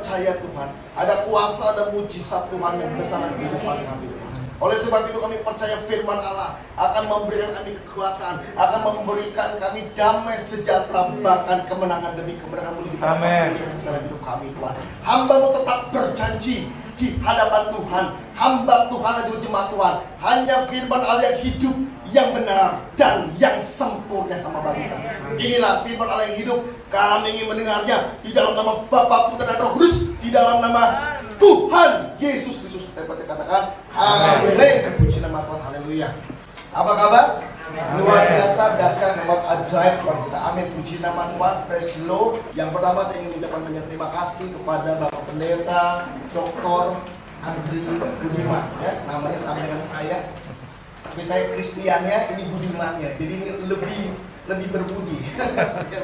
percaya Tuhan, ada kuasa, ada mujizat Tuhan yang besar dalam kehidupan kami. Oleh sebab itu kami percaya firman Allah akan memberikan kami kekuatan, akan memberikan kami damai sejahtera, bahkan kemenangan demi kemenangan di dalam hidup kami Tuhan. Hamba-Mu tetap berjanji di hadapan Tuhan, hamba Tuhan dan jemaat Tuhan, hanya firman Allah yang hidup, yang benar dan yang sempurna yang Hamba bagikan. Inilah firman Allah yang hidup, kami ingin mendengarnya di dalam nama Bapa, Putra dan Roh Kudus, di dalam nama Tuhan Yesus Kristus. Kita baca katakan amin. Puji nama Tuhan, haleluya. Apa kabar? Luar biasa, dahsyat, hebat, ajaib Tuhan kita. Amin. Puji nama Tuhan. Praise the Lord. Yang pertama saya ingin mengucapkan banyak terima kasih kepada Bapak Pendeta Dr. Andri Budiman, ya, namanya sama dengan saya. Tapi saya Kristiannya, ini Budimannya. Jadi ini lebih berbudi.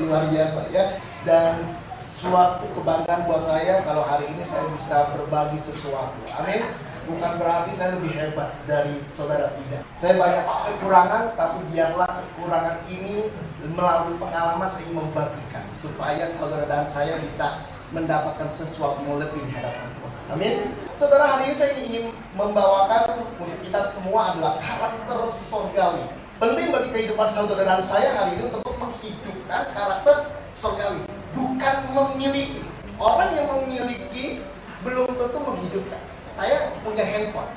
Luar biasa ya. Dan suatu kebanggaan buat saya kalau hari ini saya bisa berbagi sesuatu. Amin. Bukan berarti saya lebih hebat dari saudara, tidak. Saya banyak kekurangan, tapi biarlah kekurangan ini melalui pengalaman saya ingin membagikan supaya saudara dan saya bisa mendapatkan sesuatu yang lebih di hadapan Tuhan. Amin. Saudara, hari ini saya ingin membawakan untuk kita semua adalah karakter surgawi. Penting bagi kehidupan saudara dan saya hari ini untuk menghidupkan karakter surgawi, bukan memiliki. Orang yang memiliki belum tentu menghidupkan. Saya punya handphone,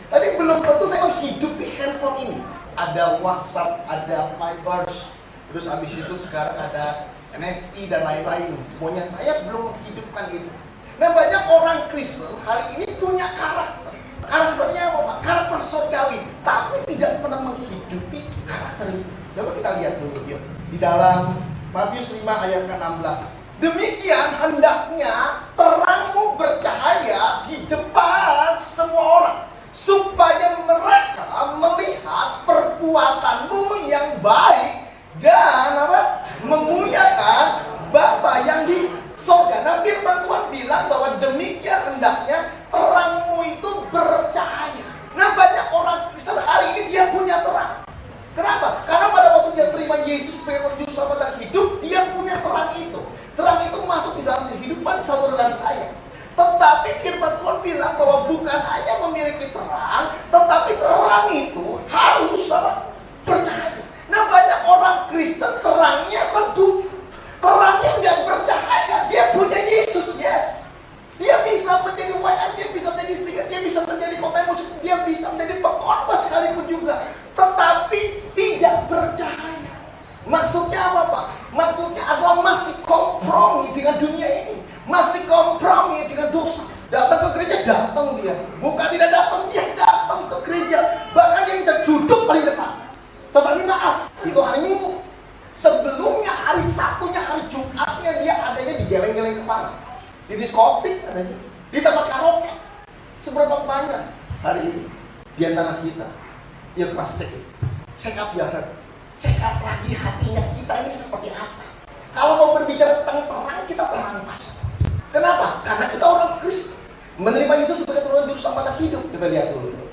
tapi belum tentu saya menghidupi handphone ini. Ada WhatsApp, ada Viber, terus habis itu sekarang ada NFT dan lain-lain. Semuanya saya belum menghidupkan itu. Nah, banyak orang Kristen hari ini punya karakter. Karakternya apa, Pak? Karakter surgawi, tapi tidak pernah menghidupi karakter itu. Coba kita lihat dulu yuk. Di dalam Matius 5 ayat ke-16. Demikian hendaknya terangmu bercahaya di depan semua orang, supaya mereka melihat perbuatanmu yang baik dan memuliakan Bapa yang di surga. Nah, firman Tuhan bilang bahwa demikian hendaknya terangmu itu bercahaya. Nah, banyak orang Kristen hari ini dia punya terang. Kenapa? Karena pada waktu dia terima Yesus sebagai Juru Selamat dan hidup, dia punya terang itu. Terang itu masuk di dalam kehidupan saudara dan saya. Tetapi firman Tuhan bilang bahwa bukan hanya memiliki terang, tetapi terang itu harus bercahaya. Nah, banyak orang Kristen terangnya redup, terangnya nggak bercahaya. Dia punya Yesus, yes. Dia bisa menjadi WR, dia bisa menjadi singer, dia bisa menjadi pemain musik, dia bisa menjadi pengkhotbah sekalipun juga. Tetapi tidak bercahaya. Maksudnya apa, Pak? Maksudnya adalah masih kompromi dengan dunia ini, masih kompromi dengan dosa. Datang ke gereja, datang dia. Bukan tidak datang, dia datang ke gereja. Bahkan dia bisa duduk paling depan. Tetapi maaf, itu hari Minggu. Sebelumnya hari Sabtunya, hari Jumatnya dia adanya di geleng-geleng kepala, di diskotik adanya, di tempat karaoke. Seberapa banyak hari ini di antara kita? Ya keras check up ya, check up lagi hatinya kita ini seperti apa. Kalau mau berbicara tentang terang, kita terang pas. Kenapa? Karena kita orang Kristen, menerima Yesus sebagai Tuhan Juru Selamat hidup. Coba lihat dulu.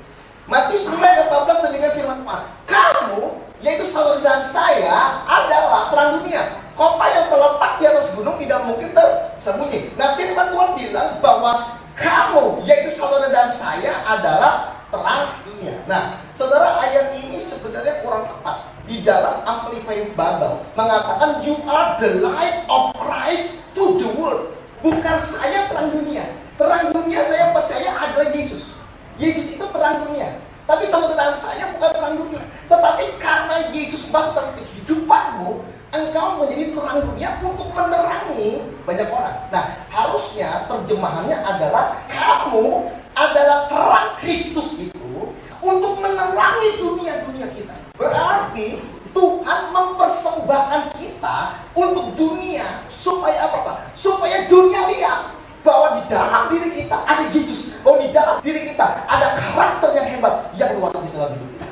Matius 5 ayat 14 demikian firman Tuhan. Kamu, yaitu saudara dan saya, adalah terang dunia. Kota yang terletak di atas gunung tidak mungkin tersembunyi. Nah, firman Tuhan bilang bahwa kamu, yaitu saudara dan saya, adalah terang dunia. Nah, saudara, ayat ini sebenarnya kurang tepat. Di dalam Amplified Bible mengatakan you are the light of Christ to the world. Bukan saya terang dunia. Terang dunia saya percaya adalah Yesus. Yesus itu terang dunia. Tapi saudara saya bukan terang dunia. Tetapi karena Yesus masuk dalam kehidupanmu, engkau menjadi terang dunia untuk menerangi banyak orang. Nah, harusnya terjemahannya adalah kamu adalah terang Kristus itu untuk menerangi dunia-dunia kita. Berarti Tuhan mempersembahkan kita untuk dunia supaya apa, Pak? Supaya dunia lihat bahwa di dalam diri kita ada Yesus, bahwa di dalam diri kita ada karakter yang hebat yang luar biasa dalam hidup kita.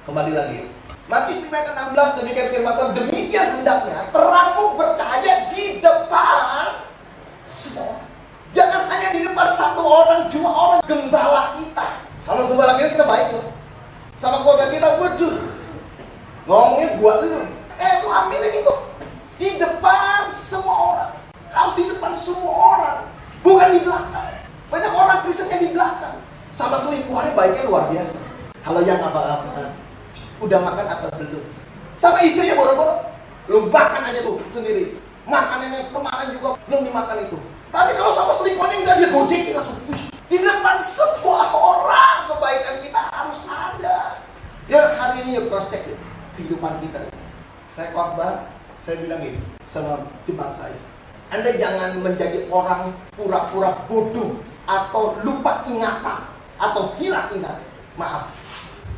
Kembali lagi. Matius 5 ayat 16 demikian firman Tuhan, demikian hendaknya terangmu bercahaya di depan semua. Jangan hanya di depan satu orang, dua orang, gembala kita. Sama gembala kita baik loh. Sama keluarga kita, waduh, ngomongnya buat lu. Lu ambilin itu di depan semua orang. Harus di depan semua orang, bukan di belakang. Banyak orang Kristennya di belakang. Sama selingkuhannya baiknya luar biasa. Halo yang apa-apa, udah makan atau belum? Sama istrinya boro-boro, lu makan aja tuh sendiri. Makanannya kemarin juga belum dimakan itu. Tapi kalau sama selingkuhannya enggak, dia gojekin langsung. Di depan semua orang kebaikan kita harus ada. Ya hari ini yuk cross check yuk kehidupan kita. Saya khotbah, saya bilang gini sama jemaat saya. Anda jangan menjadi orang pura-pura bodoh atau lupa ingatan atau hilang ingat. Maaf,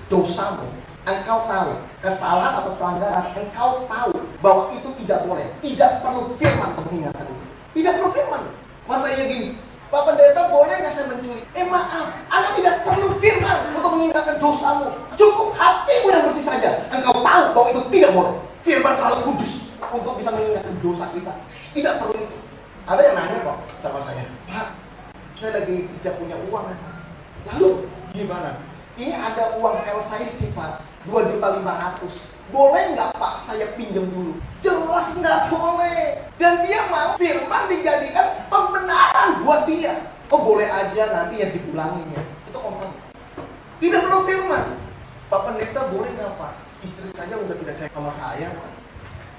dosamu, engkau tahu, kesalahan atau pelanggaran, engkau tahu bahwa itu tidak boleh. Tidak perlu firman untuk mengingatkan itu. Tidak perlu firman. Masa iya gini, Pak Pendeta boleh nggak saya mencuri? Maaf, Anda tidak perlu firman untuk mengingatkan dosamu. Cukup hatimu yang bersih saja. Engkau tahu bahwa itu tidak boleh. Firman terlalu kudus untuk bisa mengingatkan dosa kita. Tidak perlu itu. Ada yang nanya kok sama saya, Pak, saya lagi tidak punya uang. Lalu gimana? Ini ada uang sel saya sih Pak, 2.500.000. Boleh nggak Pak saya pinjam dulu? Jelas nggak boleh. Dan dia mau firman dijadikan pembenaran buat dia. Oh boleh aja, nanti yang dipulangin ya. Itu kompromi. Tidak perlu firman. Pak Pendeta boleh nggak Pak? Istri saya udah tidak sayang sama saya Pak.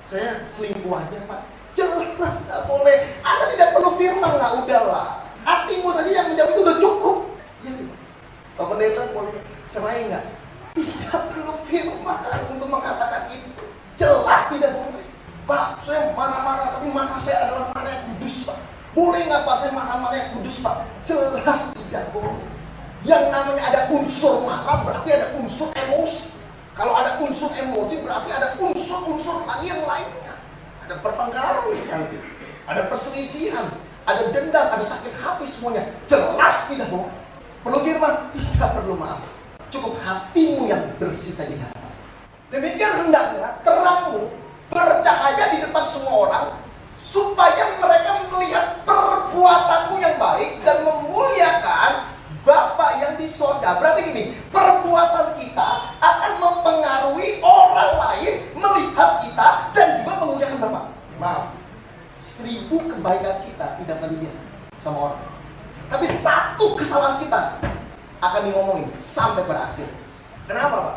Saya selingkuh aja Pak. Jelas nggak boleh. Anda tidak perlu firman lah, udahlah. Hatimu saja yang menjawab itu udah cukup. Ya, Pak Pendeta boleh cerai nggak? Tidak perlu firman untuk mengatakan itu. Jelas tidak boleh. Pak, saya marah-marah, tapi marah saya adalah marah yang kudus Pak. Boleh nggak Pak saya marah-marah yang kudus Pak? Jelas tidak boleh. Yang namanya ada unsur marah berarti ada unsur emosi. Kalau ada unsur emosi berarti ada unsur-unsur lagi yang lainnya. Ada pertengkaran nanti, ada perselisihan, ada dendam, ada sakit hati semuanya. Jelas tidak boleh. Perlu firman? Tidak perlu, maaf. Cukup hatimu yang bersih saja. Demikian hendaknya terangmu bercahaya di depan semua orang, supaya mereka melihat perbuatanmu yang baik dan memuliakan Bapa yang di sorga. Berarti gini, perbuatan kita akan mempengaruhi orang lain melihat kita dan juga memuliakan Bapa. Maaf, 1000 kebaikan kita tidak akan dilihat sama orang, tapi 1 kesalahan kita akan ngomongin sampai berakhir. Kenapa Pak?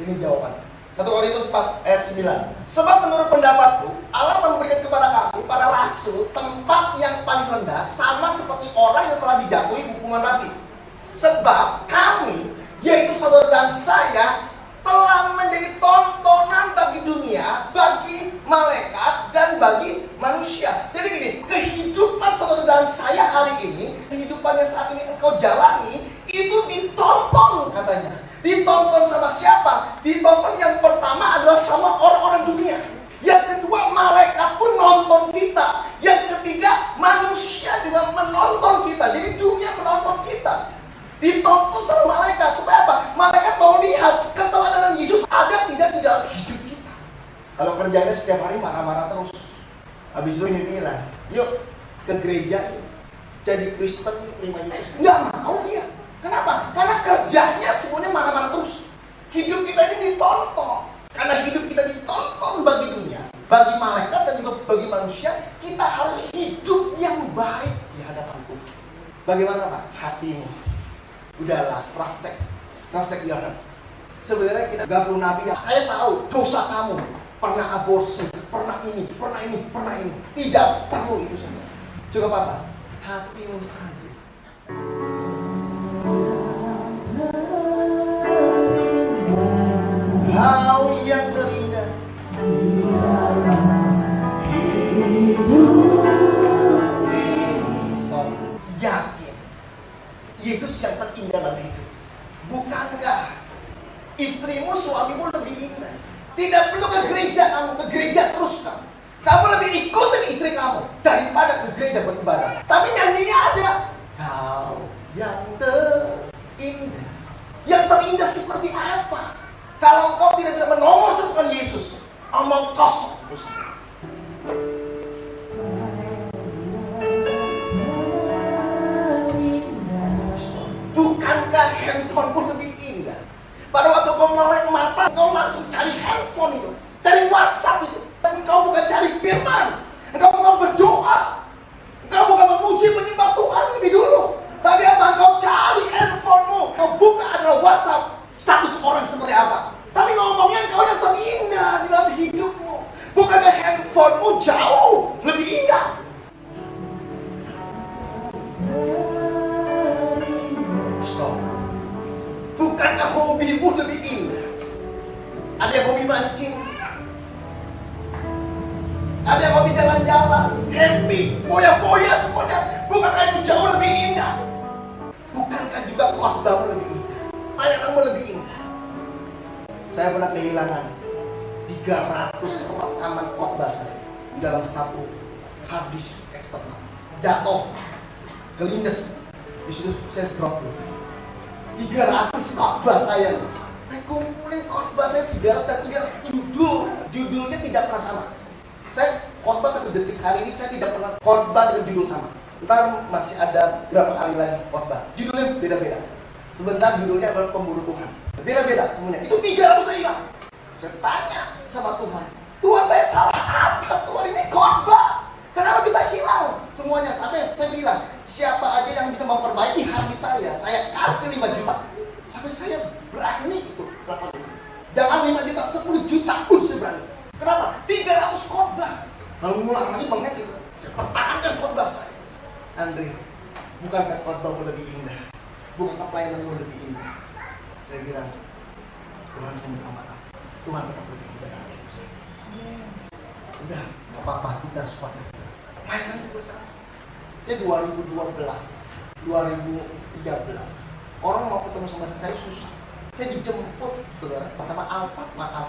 Ini jawaban. 1 Korintus 4 ayat 9. Sebab menurut pendapatku, Allah memberikan kepada kami, para rasul, tempat yang paling rendah, sama seperti orang yang telah dijatuhi hukuman mati. Sebab kami, yaitu saudara dan saya, telah menjadi tontonan bagi dunia, bagi malaikat, dan bagi manusia. Jadi gini, kehidupan saudara dan saya hari ini, kehidupan yang saat ini engkau jalani, itu ditonton katanya. Ditonton sama siapa? Ditonton yang pertama adalah sama orang-orang dunia. Yang kedua, malaikat pun nonton kita. Yang ketiga, manusia juga menonton kita. Jadi dunia menonton kita. Ditonton sama malaikat. Supaya apa? Malaikat mau lihat keteladanan Yesus ada tidak di dalam hidup kita. Kalau kerjanya setiap hari marah-marah terus, habis itu ini lah, yuk ke gereja, jadi Kristen, terima Yesus. Nggak mau dia. Kenapa? Karena kerjanya semuanya marah-marah terus. Hidup kita ini ditonton. Karena hidup kita ditonton bagi dunia, bagi malaikat dan juga bagi manusia, kita harus hidup yang baik di hadapan Tuhan. Bagaimana Pak? Hatimu. Udahlah, trust jangan. Sebenarnya kita gak perlu nabi. Saya tahu dosa kamu. Pernah aborsi, pernah ini. Tidak perlu itu semua. Cukup apa? Hatimu saja. Kau yang terindah di dalam hidup ini. Stop. Yakin Yesus yang terindah dalam hidup. Bukankah istrimu, suamimu lebih indah? Tidak perlu ke gereja kamu, ke gereja terus kamu. Kamu lebih ikutin istri kamu daripada ke gereja beribadah. Tapi nyanyinya ada. Kau yang terindah. Yang terindah seperti apa? Kalau engkau tidak bisa menomorsatukan Yesus, omong kosong. Bukankah handphone pun lebih indah? Pada waktu kau melek mata, kau langsung cari handphone itu, cari WhatsApp itu. Dan engkau bukan cari firman, engkau mau berdoa. kuasa status orang seperti apa. Tapi ngomongnya engkau yang terindah di dalam hidupmu. Bukannya handphonemu jauh lebih indah. Stop. Bukankah hobimu lebih indah? Ada yang hobi mancing, ada yang hobi jalan-jalan, happy, foya-foya semuanya. Bukankah itu jauh lebih indah? Bukankah juga khotbahmu lebih indah? Pelayananmu lebih indah? Saya pernah kehilangan 300 rekaman khotbah saya di dalam satu hard disk eksternal. Jatuh, kelindes. Di situ saya drop dulu. 300 khotbah saya. Kumpulin khotbah saya 300 dan 300 judulnya tidak pernah sama. Saya khotbah sampai detik hari ini saya tidak pernah khotbah dengan judul sama. Ntar masih ada berapa kali lagi khotbah, judulnya beda-beda. Sebentar judulnya adalah pemburu Tuhan, beda-beda semuanya. Itu 300 saya hilang. Saya tanya sama Tuhan, Tuhan saya salah apa? Tuhan ini khotbah, kenapa bisa hilang semuanya? Sampai saya bilang, siapa aja yang bisa memperbaiki hati saya kasih 5 juta. Sampai saya berani itu lakukan. Jangan 5 juta, 10 juta pun saya berani. Kenapa? 300 khotbah. Kalau ngulang lagi banget itu, saya pertahankan khotbah saya. Andre, bukankah khotbahmu lebih indah? Bukankah pelayananmu lebih indah? Saya bilang, Tuhan saya minta maaf. Tuhan tetap lebih indah dari hidup saya. Udah, gak apa-apa, kita harus kuat. Pelayanan juga sama. Saya 2013, orang mau ketemu sama saya susah. Saya dijemput, saudara, sama Alphard, maaf.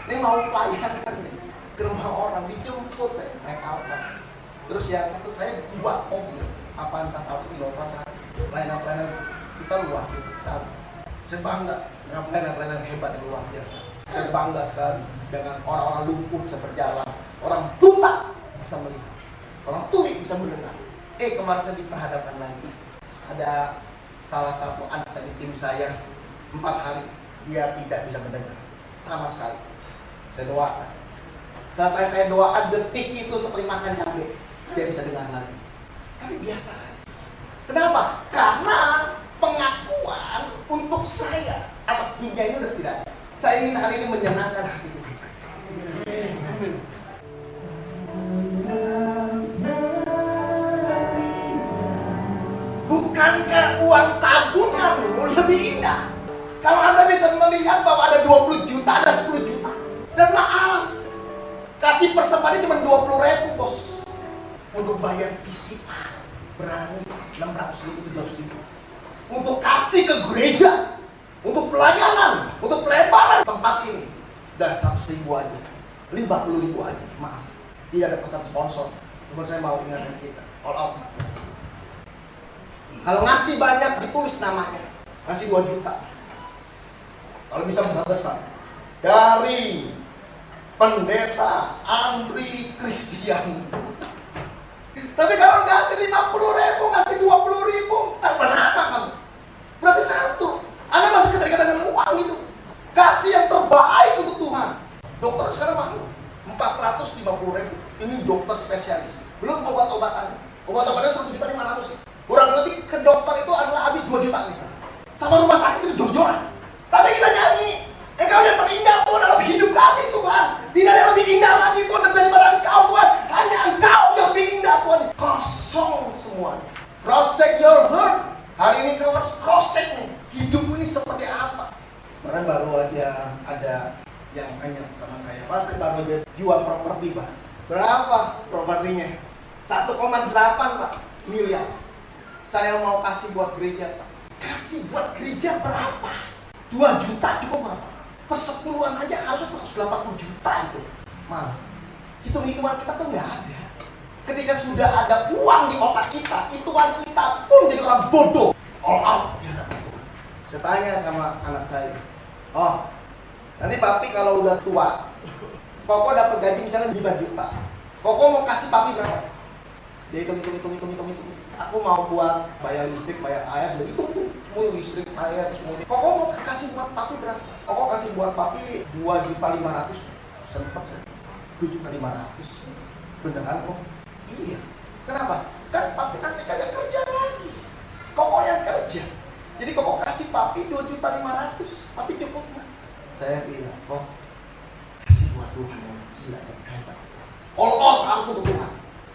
Ini mau pelayanan nih, ke rumah orang, dijemput saya, naik Alphard. Terus yang itu saya buat mobil, Avanza 1 Innova 1. Pelayanan-pelayanan kita luar biasa sekali. Saya bangga dengan pelayanan-pelayanan hebat yang luar biasa. Saya bangga sekali dengan orang-orang lumpuh bisa berjalan, orang buta bisa melihat, orang tuli bisa mendengar. Kemarin saya diperhadapkan lagi. Ada salah satu anak dari tim saya 4 hari dia tidak bisa mendengar sama sekali. Saya doakan. Selesai saya doakan, detik itu seperti makan cabai, dia bisa dengar lagi. Tapi biasa aja. Kenapa? Karena pengakuan untuk saya atas dunia ini udah tidak ada. Saya ingin hari ini menyenangkan hati Tuhan saya. Amin. Bukankah uang tabunganmu lebih indah? Kalau Anda bisa melihat bahwa ada 20 juta, ada 10 juta. Dan maaf, kasih persembahannya cuma 20.000 bos. Untuk bayar PCR berani 600.000, 700.000. Untuk kasih ke gereja, untuk pelayanan, untuk pelebaran tempat ini, udah 100.000 aja, 50.000 aja. Maaf, tidak ada pesan sponsor. Cuma saya mau ingatkan kita, all out. Kalau ngasih banyak, ditulis namanya, ngasih 2 juta. Kalau bisa besar-besar, dari Pendeta Andri Christian. Tapi kalau ngasih 50.000, ngasih 20.000, tak pernah apa kamu? Berarti satu, Anda masih keterikatan dengan uang itu. Kasih yang terbaik untuk Tuhan. Dokter sekarang mahal, 450.000. Ini dokter spesialis. Belum obat-obatannya. Obat-obatannya 1.500.000. Kurang lebih ke dokter itu adalah habis 2 juta misalnya. Sama rumah sakit itu jor-joran. Tapi kita nyanyi, Engkau yang terindah Tuhan dalam hidup kami Tuhan. Tidak ada yang lebih indah lagi Tuhan daripada Engkau Tuhan. Hanya Engkau yang lebih indah Tuhan. Kosong semuanya. Cross check your heart. Hari ini kau harus cross check nih. Hidup ini seperti apa? Kemarin baru aja ada yang tanya sama saya, Pak, saya baru aja jual properti Pak. Berapa propertinya? 1,8 Pak miliar. Saya mau kasih buat gereja Pak. Kasih buat gereja berapa? 2 juta cukup Pak. Persepuluhan aja harusnya 180 juta itu. Maaf, hitung-hitungan kita tuh nggak ada. Ketika sudah ada uang di otak kita, hitungan kita pun jadi orang bodoh. All out di hadapan Tuhan. Saya tanya sama anak saya, oh, nanti papi kalau udah tua, Koko dapat gaji misalnya 5 juta. Koko mau kasih papi berapa? Dia hitung. Aku mau buat bayar listrik, bayar air, dia hitung tuh. Semua listrik, air, semuanya. Koko mau kasih buat papi berapa? Koko kasih buat papi 2.500.000. Sempet saya 2.500.000. Beneran kok? Iya. Kenapa? Kan papi nanti kagak kerja lagi. Koko yang kerja. Jadi kok kasih papi 2.500.000, papi cukup nggak? Saya bilang, kok kasih buat Tuhan yang gila yang hebat. All out harus untuk Tuhan.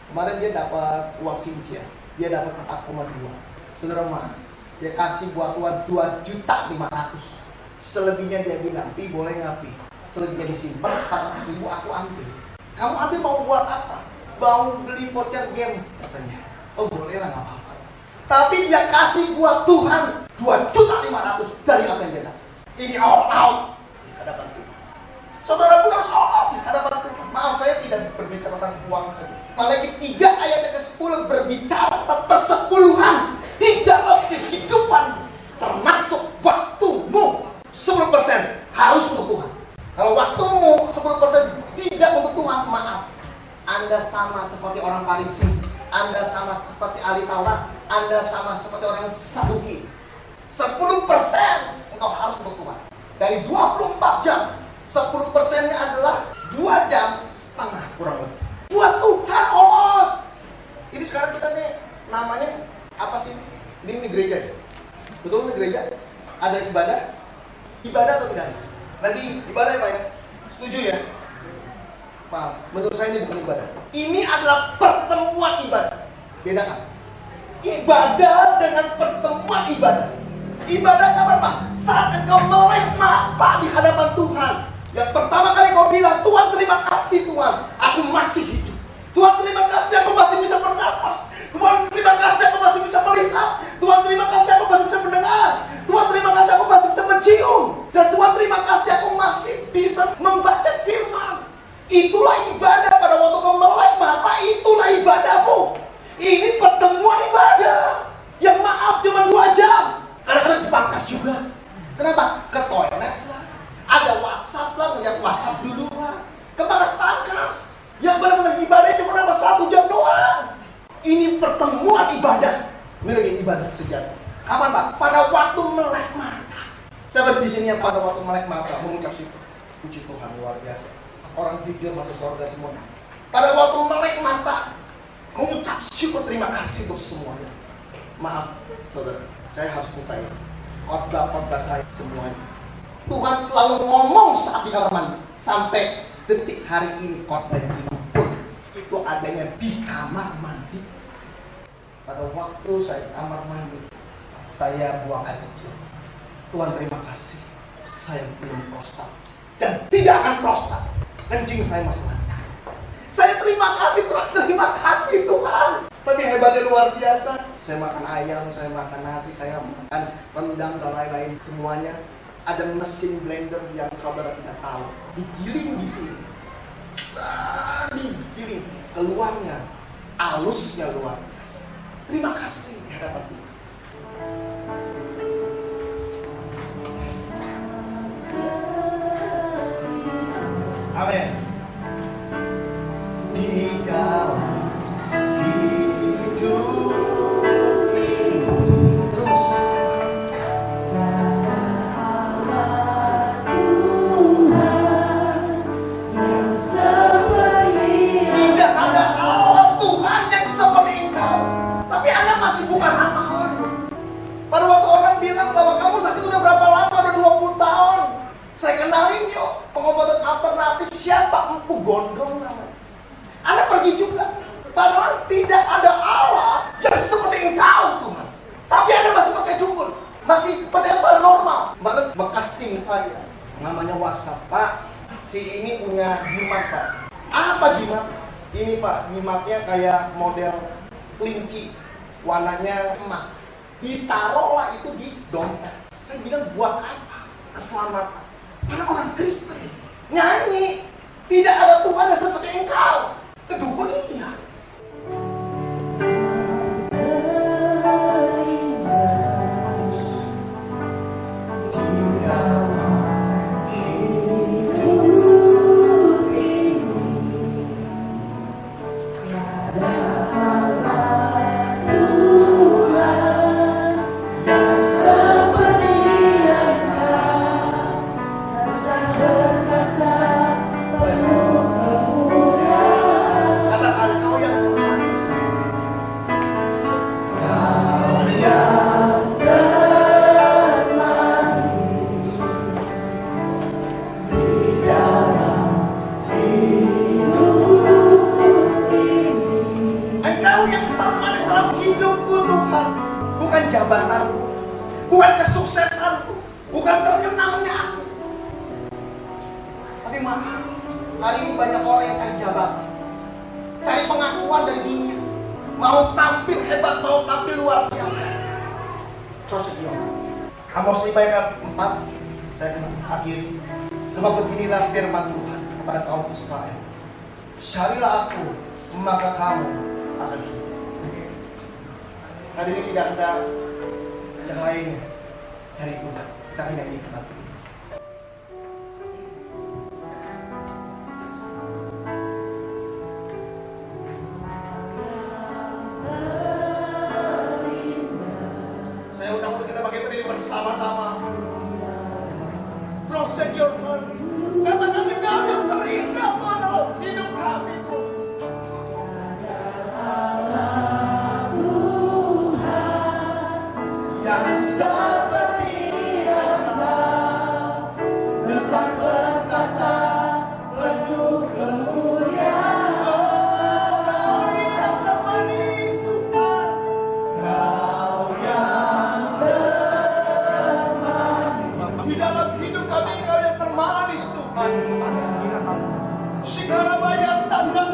Kemarin dia dapat uang sincia, dia dapat 4,2. Saudara mah, dia kasih buat Tuhan 2.500.000. Selebihnya dia bilang, Pi boleh nggak Pi? Selebihnya disimpan, 400.000 aku ambil. Kamu ambil mau buat apa? Mau beli voucher game katanya. Oh boleh lah, nggak apa-apa. Tapi dia kasih buat Tuhan 2.500.000 dari apa yang dia dapat. Ini all out di hadapan Tuhan. Saudara pun harus all out di hadapan Tuhan. Maaf, saya tidak berbicara tentang uang saja. Malaikat 3 ayat yang ke-10 berbicara tentang persepuluhan di dalam kehidupan, termasuk waktumu. 10% harus untuk Tuhan. Kalau waktumu 10% tidak untuk Tuhan, maaf, Anda sama seperti orang Farisi, Anda sama seperti ahli Taurat, Anda sama seperti orang Saduki. 10% engkau harus untuk Tuhan. Dari 24 jam, 10%-nya adalah 2,5 jam kurang lebih. Buat Tuhan all out. Ini sekarang kita nih namanya apa sih? Ini gereja ya? Betul, ini gereja? Ada ibadah? Ibadah atau tidak? Nanti ibadah ya Pak ya? Setuju ya? Maaf, menurut saya ini bukan ibadah. Ini adalah pertemuan ibadah. Bedakan ibadah dengan pertemuan ibadah. Ibadah kapan Pak? Saat engkau melek mata di hadapan Tuhan. Yang pertama kali kau bilang, Tuhan terima kasih Tuhan, aku masih hidup. Tuhan terima kasih aku masih bisa bernafas. Tuhan terima kasih aku masih bisa melihat. Tuhan terima kasih aku masih bisa mendengar. Tuhan terima kasih aku masih bisa mencium. Dan Tuhan terima kasih aku masih bisa membaca firman. Itulah ibadah pada waktu kau melek mata, itulah ibadahmu. Ini pertemuan ibadah. Yang maaf cuma 2 jam. Kadang-kadang dipangkas juga. Kenapa? Ke toilet lah. Ada WhatsApp lah, ngeliat WhatsApp dulu lah. Kepangkas-pangkas. Yang benar-benar ibadah cuma 1 jam doang. Ini pertemuan ibadah. Ini lagi ibadah sejati. Kapan Pak? Pada waktu melek mata. Saya di sini yang pada waktu melek mata mengucap syukur. Puji Tuhan, luar biasa. Orang jujur masuk surga semua. Pada waktu melek mata mengucap syukur, terima kasih untuk semuanya. Maaf, saudara, saya harus minta ini. Khotbah saya semuanya. Tuhan selalu ngomong saat di kamar mandi. Sampai detik hari ini khotbah ini pun itu adanya di kamar mandi. Pada waktu saya di kamar mandi, saya buang air kecil. Tuhan terima kasih, saya belum prostat dan tidak akan prostat. Kencing saya masih lancar. Saya terima kasih Tuhan, terima kasih Tuhan. Tapi hebatnya luar biasa. Saya makan ayam, saya makan nasi, saya makan rendang dan lain-lain semuanya. Ada mesin blender yang saudara tidak tahu. Digiling di sini. Digiling. Keluarnya, halusnya luar biasa. Terima kasih di hadapan Tuhan. Amin. Di dalam hidup ini terus tidak ada Allah Tuhan yang seperti Engkau. Tapi Anda masih bukan ramalan. Pada waktu orang bilang bahwa kamu sakit udah berapa lama? Udah 20 tahun. Saya kenalin yuk pengobatan alternatif. Siapa? Empu Gondrong namanya. Anda pergi juga. Padahal tidak ada Allah yang seperti Engkau Tuhan. Tapi Anda masih pakai dukun, masih percaya paranormal. Bahkan bekas tim saya namanya WhatsApp, Pak, si ini punya jimat Pak. Apa jimat? Ini Pak, jimatnya kayak model kelinci, warnanya emas. Ditaruhlah itu di dompet. Saya bilang buat apa? Keselamatan. Karena orang Kristen nyanyi, tidak ada Tuhan yang seperti Engkau. Kedukun iya. Seperti Engkau, Tapi maaf, hari ini banyak orang yang cari jabatan, cari pengakuan dari dunia, mau tampil hebat, mau tampil luar biasa. Amos 5 ayat 4, saya akan akhiri. Sebab beginilah firman Tuhan kepada kaum Israel, carilah aku, maka kamu akan hidup. Hari ini tidak ada yang lainnya, cari Tuhan. Kita akan nyanyi kepada Tuhan. Saya undang untuk kita pakai berdiri bersama-sama. Prosek your heart. Katakan Engkau yang terindah Tuhan dalam hidup kami Tuhan. Yang seperti Engkau, besar perkasa, penuh kemuliaan. Kau yang termanis Tuhan, Kau yang termanis. Di dalam hidup kami Kau yang termanis Tuhan. Shikarabaya Sandra